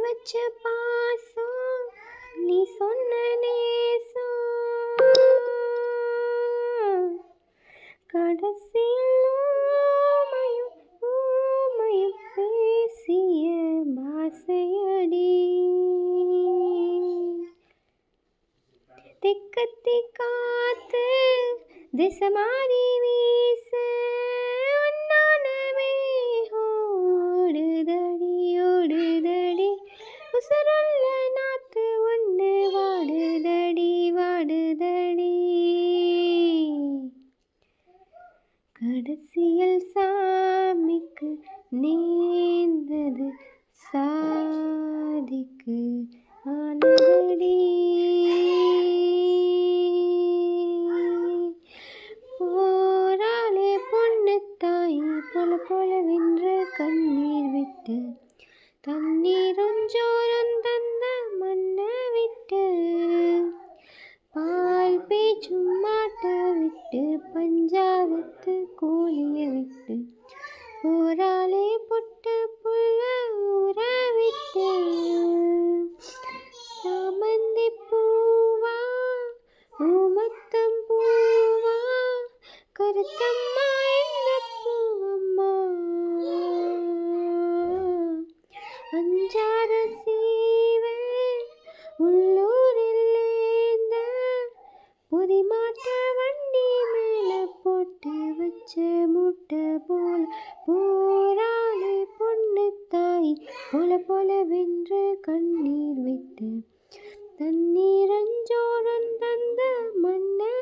வச்ச பாசம் நீ சொன்ன நேசம் கடைசியில் ஊமையும் பேசிய பாசையடி திக்கத்தி காத்து திசை மாறி வீசு ஓடுதடி உசுருள்ள நாத்து ஒன்று வாடுதடி கடைசியில் சாமிக்கு நேர்ந்தது சாதிக்கு ஆனதடி போராளே பொண்ணு தாய் பொலவென்ற கண்ணீர் விட்டு தண்ணீருஞ்சோரம் தந்த மண்ணை விட்டு பால் பேச்சும் மாட்ட விட்டு பஞ்சாரத்து கோழிய விட்டு போராளே பொட்டு புள்ள ஊற விட்டு சாமந்தி பூவா ஊமத்தம் பூவா கருத்தம்மா என்ன பூவம்மா அஞ்சார சீவே உள்ளூரில் ஏந்த பொதிமாட்ட வண்டி மேல போட்டு வச்ச முட்டை போல